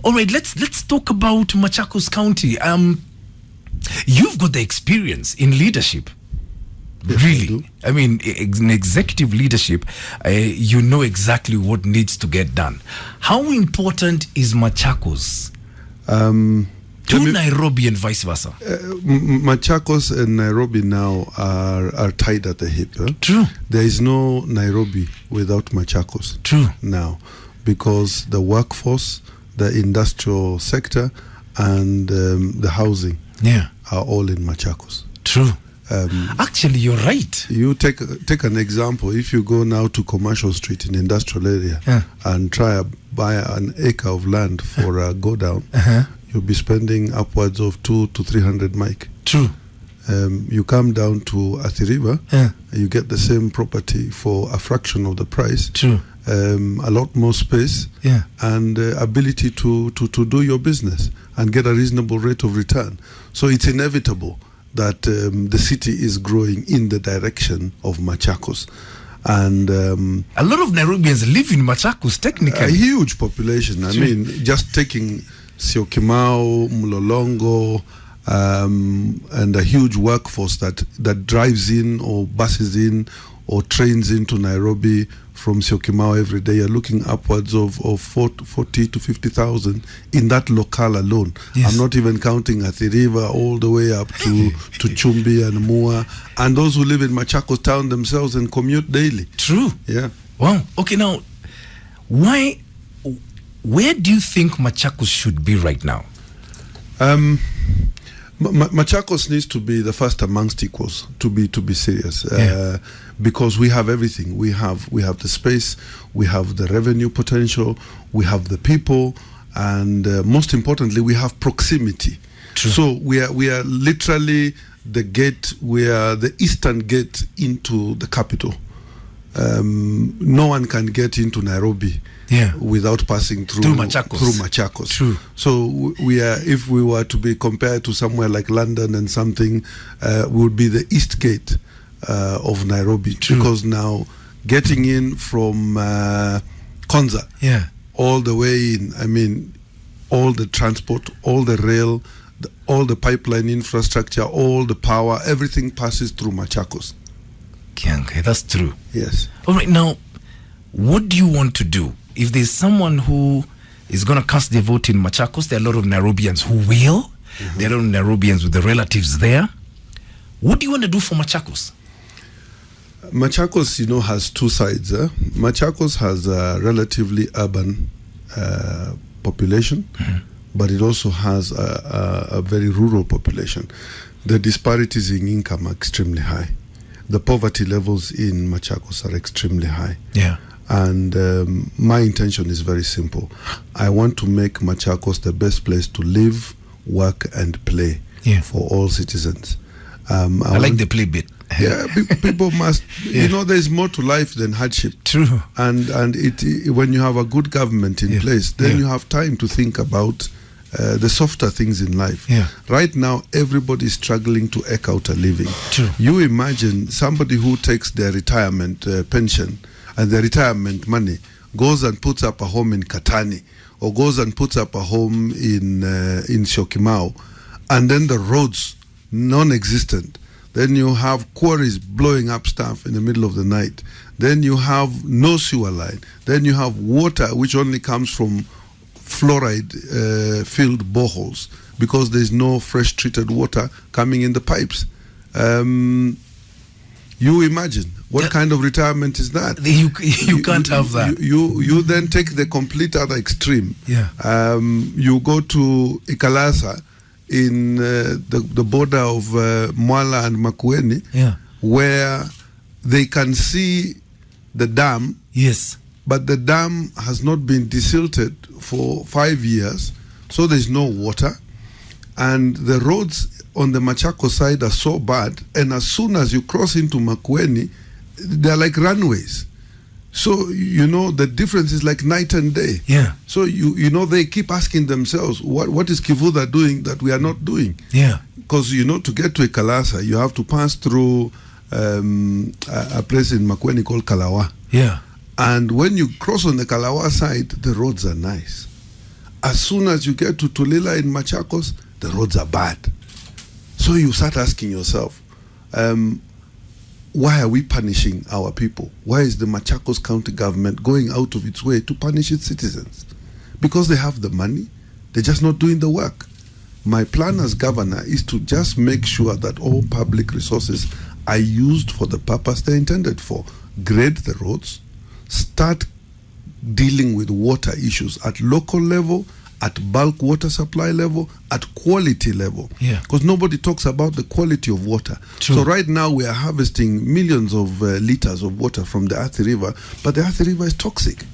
All right, let's talk about Machakos County. You've got the experience in leadership. Yes, really, I mean, in executive leadership, you know exactly what needs to get done. How important is Machakos to Nairobi and vice versa? Machakos and Nairobi now are tied at the hip. True. There is no Nairobi without Machakos. True. Now, because the workforce, the industrial sector, and the housing are all in Machakos. True. Actually, you're right. You take an example. If you go now to Commercial Street in industrial area and try to buy an acre of land for a go down, you'll be spending upwards of 200 to 300 mic. True. You come down to Athi River, you get the same property for a fraction of the price. True. A lot more space and ability to do your business and get a reasonable rate of return. So it's inevitable that the city is growing in the direction of Machakos. And a lot of Nairobians live in Machakos, technically. A huge population. I mean, just taking Syokimau, Mlolongo, and a huge workforce that drives in or buses in or trains into Nairobi from Syokimau every day. You're looking upwards of 40 to 50,000 in that locale alone. Yes. I'm not even counting Athi River all the way up to Chumbi and Mua, and those who live in Machakos town themselves and commute daily. True. Yeah. Wow. Okay, now, where do you think Machakos should be right now? Machakos needs to be the first amongst equals, to be serious, because we have everything. We have the space, we have the revenue potential, we have the people, and most importantly, we have proximity. True. So we are literally the gate. We are the eastern gate into the capital. No one can get into Nairobi without passing through Machakos. True. So we are, if we were to be compared to somewhere like London and something, we would be the east gate of Nairobi. True. Because now getting in from Konza all the way in, I mean, all the transport, all the rail, all the pipeline infrastructure, all the power, everything passes through Machakos. Okay, that's true. Yes. All right, now, what do you want to do? If there's someone who is going to cast their vote in Machakos, there are a lot of Nairobians who will. There are a lot of Nairobians with the relatives there. What do you want to do for Machakos? Machakos, has two sides. Machakos has a relatively urban population, but it also has a very rural population. The disparities in income are extremely high. The poverty levels in Machakos are extremely high. Yeah. And my intention is very simple. I want to make Machakos the best place to live, work, and play for all citizens. I like the play bit. Yeah, people must, there's more to life than hardship. True. And when you have a good government in place, then you have time to think about the softer things in life. Yeah. Right now, everybody is struggling to eke out a living. True. You imagine somebody who takes their retirement pension and their retirement money, goes and puts up a home in Katani, or goes and puts up a home in Syokimau, and then the roads non-existent. Then you have quarries blowing up stuff in the middle of the night. Then you have no sewer line. Then you have water which only comes from fluoride filled boreholes because there's no fresh treated water coming in the pipes. You imagine what kind of retirement is that? You can't have that. You then take the complete other extreme. Yeah. You go to Ikalaza in the border of Mwala and Makueni, where they can see the dam. Yes. But the dam has not been desilted for 5 years, so there's no water. And the roads on the Machakos side are so bad, and as soon as you cross into Makueni, they're like runways. So, the difference is like night and day. Yeah. So, they keep asking themselves, what is Kivuda doing that we are not doing? Yeah. Because, to get to Ikalaza, you have to pass through a place in Makueni called Kalawa. Yeah. And when you cross on the Kalawa side, the roads are nice. As soon as you get to Tulila in Machakos, the roads are bad. So you start asking yourself, why are we punishing our people? Why is the Machakos County government going out of its way to punish its citizens? Because they have the money, they're just not doing the work. My plan as governor is to just make sure that all public resources are used for the purpose they're intended for. Grade the roads, start dealing with water issues at local level, at bulk water supply level, at quality level. Yeah. Because nobody talks about the quality of water. True. So right now we are harvesting millions of liters of water from the Athi River, but the Athi River is toxic.